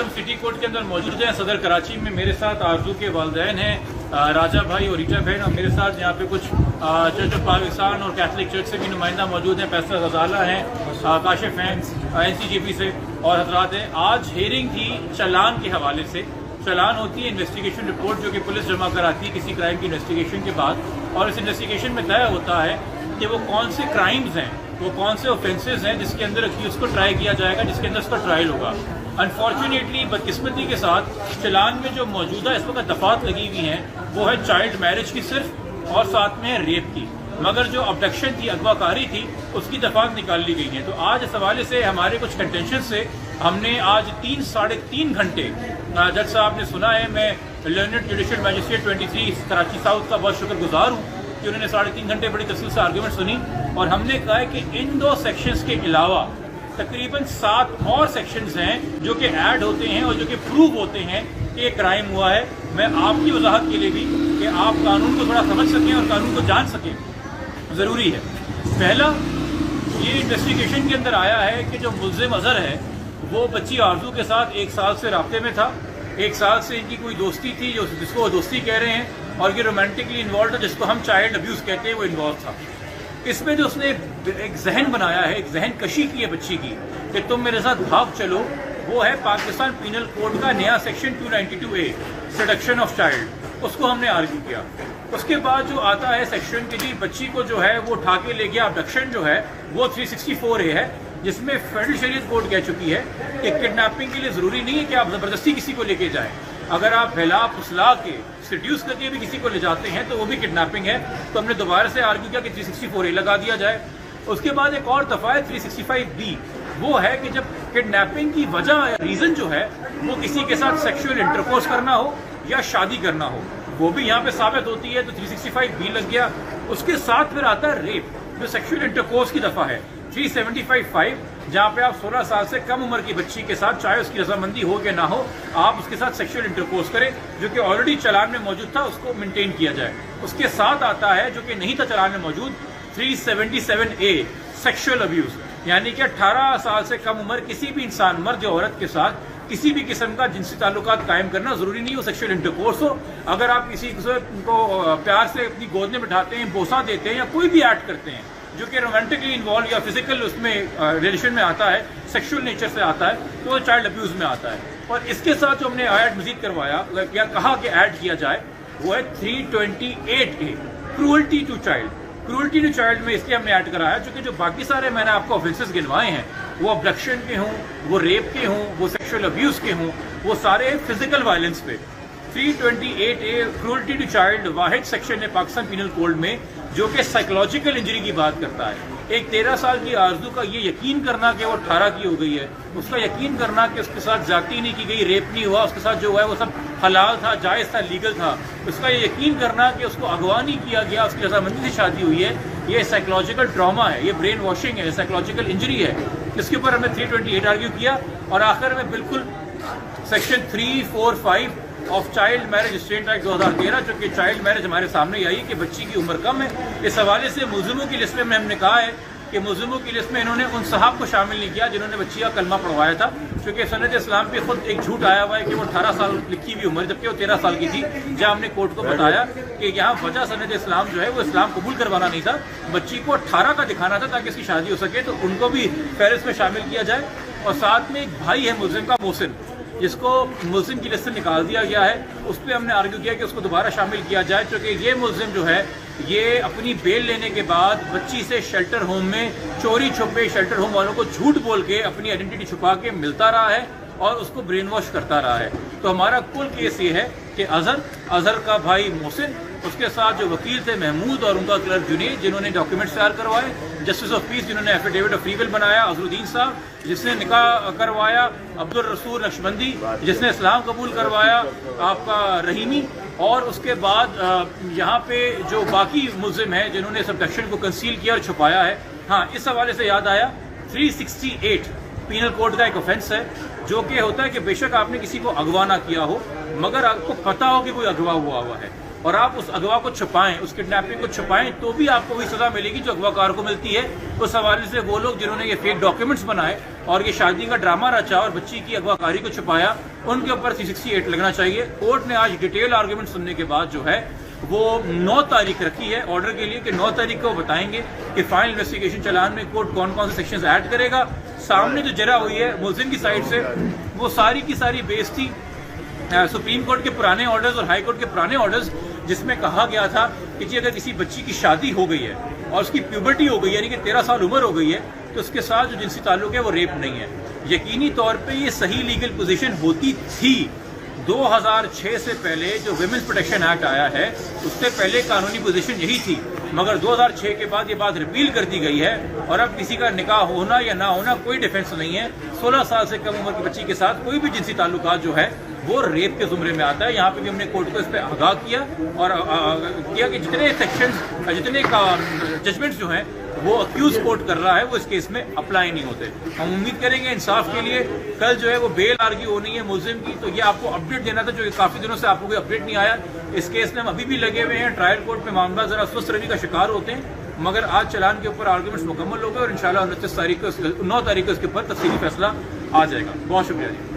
हम city court के अंदर मौजूद हैं सदर कराची में। मेरे साथ आरजू के वालिदैन हैं, राजा भाई और रीटा बहन, और मेरे साथ यहाँ पे कुछ चर्च ऑफ पाकिस्तान और कैथलिक चर्च से भी नुमाइंदा मौजूद हैं। पैसर गजाला हैं, काशिफ हैं NCGP से, और हजरात हैं। आज हेयरिंग थी चालान के हवाले से। चालान होती है इन्वेस्टिगेशन रिपोर्ट जो कि पुलिस जमा कराती है किसी क्राइम की इन्वेस्टिगेशन के बाद, और इस इन्वेस्टिगेशन में तय होता है कि वो कौन से क्राइम्स हैं, वो कौन से ऑफेंसेस हैं जिसके अंदर अक्यूज को ट्राई किया जाएगा, जिसके अंदर उसका ट्रायल होगा। अनफॉर्चुनेटली बदकिस्मती के साथ चालान में जो मौजूदा इस वक्त दफात लगी हुई हैं वो है चाइल्ड मैरिज की सिर्फ, और साथ में है रेप की, मगर जो अबडक्शन थी, अगवाकारी थी, उसकी दफात निकाल ली गई है। तो आज इस हवाले से हमारे कुछ कंटेंशन से हमने आज 3-3.5 घंटे, जज साहब ने सुना है, मैं learned judicial magistrate 23 Karachi south का बहुत शुक्रगुजार हूँ कि उन्होंने 3.5 घंटे बड़ी तफसील से आर्गूमेंट सुनी, और हमने कहा है कि इन 2 सेक्शंस के अलावा तकरीबन 7 और सेक्शंस हैं जो कि ऐड होते हैं और जो कि प्रूव होते हैं कि ये क्राइम हुआ है। मैं आपकी वजाहत के लिए भी कि आप कानून को थोड़ा समझ सकें और कानून को जान सकें ज़रूरी है। पहला, ये इन्वेस्टिगेशन के अंदर आया है कि जो मुल्ज़िम अज़हर है वो बच्ची आरजू के साथ 1 साल से राब्ते में था। 1 साल से इनकी कोई दोस्ती थी, जो जिसको दोस्ती कह रहे हैं, और ये रोमांटिकली इन्वॉल्व था, जिसको हम चाइल्ड अब्यूज़ कहते हैं, वो इन्वॉल्व था। इसमें जो उसने एक जहन बनाया है, एक जहन कशी की है बच्ची की कि तुम मेरे साथ भाग चलो, वो है पाकिस्तान पीनल कोड का नया section 292A, seduction of child. उसको हमने आर्ग्यू किया। उसके बाद जो आता है सेक्शन कि जी बच्ची को जो है वो उठा के ले गया, अबडक्शन जो है वो 364A है, जिसमें फेडरल शरीयत कोर्ट कह चुकी है कि किडनैपिंग के लिए ज़रूरी नहीं है कि आप ज़बरदस्ती किसी को लेके जाएं। अगर आप बहला फुसला के सिड्यूस करके भी किसी को ले जाते हैं तो वो भी किडनैपिंग है। तो हमने दोबारा से आर्ग्यू किया कि 364A लगा दिया जाए। उसके बाद एक और दफ़ा है 365B, वो है कि जब किडनैपिंग की वजह, रीज़न जो है वो किसी के साथ सेक्सुअल इंटरकोर्स करना हो या शादी करना हो, वो भी यहाँ पे साबित होती है, तो 365B लग गया। उसके साथ फिर आता है रेप, जो सेक्सुअल इंटरकोर्स की दफ़ा है 375(5), जहाँ पे आप 16 साल से कम उम्र की बच्ची के साथ, चाहे उसकी रजामंदी हो कि ना हो, आप उसके साथ सेक्सुअल इंटरकोर्स करें, जो कि ऑलरेडी चालान में मौजूद था, उसको मेंटेन किया जाए। उसके साथ आता है, जो कि नहीं था चालान में मौजूद, 377A, सेक्सुअल अब्यूज़, यानी कि 18 साल से कम उम्र किसी भी इंसान, मर्द या औरत के साथ किसी भी किस्म का जिनसी ताल्लुकात कायम करना, ज़रूरी नहीं हो सेक्सुअल इंटरकोर्स हो। अगर आप किसी को प्यार से अपनी गोद में बिठाते हैं, बोसा देते हैं, या कोई भी एक्ट करते हैं जो कि रोमांटिकली इन्वॉल्व या फिजिकल उसमें रिलेशन में आता है, सेक्सुअल नेचर से आता है, तो वो चाइल्ड अब्यूज़ में आता है। और इसके साथ जो हमने ऐड मजीद करवाया या कहा कि ऐड किया जाए, वो है 328A, cruelty to child. Cruelty to child में इसलिए हमने ऐड कराया क्योंकि जो बाकी सारे मैंने आपको ऑफेंसेस गिनवाए हैं, वो अबडक्शन के हों, वो रेप के हों, वो सेक्सुअल अब्यूज़ के हों, वो सारे फिजिकल वायलेंस पे। 328A क्रूअल्टी टू चाइल्ड वाहिद सेक्शन है पाकिस्तान पीनल कोड में जो कि साइकोलॉजिकल इंजरी की बात करता है। एक 13 साल की आरजू का ये यकीन करना कि वो 18 की हो गई है, उसका यकीन करना कि उसके साथ ज्यादती नहीं की गई, रेप नहीं हुआ, उसके साथ जो हुआ है वो सब हलाल था, जायज़ था, लीगल था, उसका ये यकीन करना कि उसको अगवा नहीं किया गया, उसकी रजामंदी से शादी हुई है, ये साइकोलॉजिकल ट्रॉमा है, ये ब्रेन वॉशिंग है, साइकोलॉजिकल इंजरी है। इसके ऊपर हमने 328 आर्ग्यू किया, और आखिर में बिल्कुल section 345 of child marriage state act 2013, जो कि चाइल्ड मैरिज हमारे सामने आई कि बच्ची की उम्र कम है। इस हवाले से मुल्ज़िमों की लिस्ट में हमने कहा है कि मुल्ज़िमों की लिस्ट में इन्होंने उन साहब को शामिल नहीं किया जिन्होंने बच्ची का कलमा पढ़वाया था, क्योंकि सनद इस्लाम पे खुद एक झूठ आया हुआ है कि वो 18 साल लिखी हुई उम्र, जबकि वो 13 साल की थी। जहाँ हमने कोर्ट को बताया कि यहाँ वजह सनद इस्लाम जो है वो इस्लाम कबूल करवाना नहीं था, बच्ची को 18 का दिखाना था ताकि इसकी शादी हो सके, तो उनको भी फहरिस्त में शामिल किया जाए। और साथ में एक भाई है मुल्ज़िम का, मोहसिन, जिसको मुल्ज़िम की लिस्ट से निकाल दिया गया है, उस पर हमने आर्ग्यू किया कि उसको दोबारा शामिल किया जाए, क्योंकि ये मुल्ज़िम जो है ये अपनी बेल लेने के बाद बच्ची से शेल्टर होम में चोरी छुपे शेल्टर होम वालों को झूठ बोल के अपनी आइडेंटिटी छुपा के मिलता रहा है और उसको ब्रेन वॉश करता रहा है। तो हमारा कुल केस ये है कि अजहर का भाई मोहसिन, उसके साथ जो वकील थे महमूद और उनका क्लर्क जुनैद, जिन्होंने डॉक्यूमेंट्स तैयार करवाए, जस्टिस ऑफ पीस जिन्होंने एफिडेविट ऑफ फ्री विल बनाया, अजरुद्दीन साहब जिसने निकाह करवाया, अब्दुल रसूल नक्शबंदी जिसने इस्लाम कबूल करवाया, आपका रहीमी, और उसके बाद यहाँ पे जो बाकी मुल्ज़िम हैं जिन्होंने सबडक्शन को कंसील किया और छुपाया है। हाँ, इस हवाले से याद आया 368 पीनल कोड का एक ऑफेंस है, जो कि होता है कि बेशक आपने किसी को अगवा ना किया हो, मगर आपको पता हो कि कोई अगवा हुआ है, اور آپ اس اغوا کو چھپائیں، اس کڈنیپنگ کو چھپائیں، تو بھی آپ کو وہی سزا ملے گی جو اغوا کار کو ملتی ہے۔ اس حوالے سے وہ لوگ جنہوں نے یہ فیک ڈاکیومنٹس بنائے اور یہ شادی کا ڈرامہ رچا اور بچی کی اغوا کاری کو چھپایا، ان کے اوپر 368 لگنا چاہیے۔ کورٹ نے آج ڈیٹیل آرگومنٹ سننے کے بعد جو ہے وہ 9 تاریخ رکھی ہے آرڈر کے لیے کہ 9 تاریخ کو وہ بتائیں گے کہ فائنل انویسٹیگیشن چلان میں کورٹ کون کون سے سیکشنز ایڈ کرے گا۔ سامنے جو جرا ہوئی ہے ملزم کی سائڈ سے، وہ ساری کی ساری بیس تھی سپریم کورٹ کے پرانے آرڈرز اور ہائی کورٹ کے پرانے آرڈرز، جس میں کہا گیا تھا کہ جی اگر کسی بچی کی شادی ہو گئی ہے اور اس کی پیوبرٹی ہو گئی ہے، یعنی کہ 13 سال عمر ہو گئی ہے، تو اس کے ساتھ جو جنسی تعلق ہے وہ ریپ نہیں ہے۔ یقینی طور پہ یہ صحیح لیگل پوزیشن ہوتی تھی۔ 2006 سے پہلے جو ویمنز پروٹیکشن ایکٹ آیا ہے اس سے پہلے قانونی پوزیشن یہی تھی، مگر 2006 کے بعد یہ بات ریپیل کر دی گئی ہے اور اب کسی کا نکاح ہونا یا نہ ہونا کوئی ڈیفنس نہیں ہے۔ 16 سال سے کم عمر کی بچی کے ساتھ کوئی بھی جنسی تعلقات جو ہے وہ ریپ کے زمرے میں آتا ہے۔ یہاں پہ بھی ہم نے کورٹ کو اس پہ آگاہ کیا اور کیا کہ جتنے سیکشنز، جتنے ججمنٹس جو ہیں وہ اکیوز کورٹ کر رہا ہے وہ اس کیس میں اپلائی نہیں ہوتے۔ ہم امید کریں گے انصاف کے لیے کل جو ہے وہ بیل آرگیو ہونی ہے ملزم کی، تو یہ آپ کو اپڈیٹ دینا تھا جو کہ کافی دنوں سے آپ کو کوئی اپڈیٹ نہیں آیا۔ اس کیس میں ہم ابھی بھی لگے ہوئے ہیں، ٹرائل کورٹ میں معاملہ ذرا سست روی کا شکار ہوتے ہیں، مگر آج چلان کے اوپر آرگومنٹس مکمل ہو گئے اور انشاءاللہ 9 تاریخ کو اس کے اوپر تفصیلی فیصلہ آ جائے گا۔ بہت شکریہ جی۔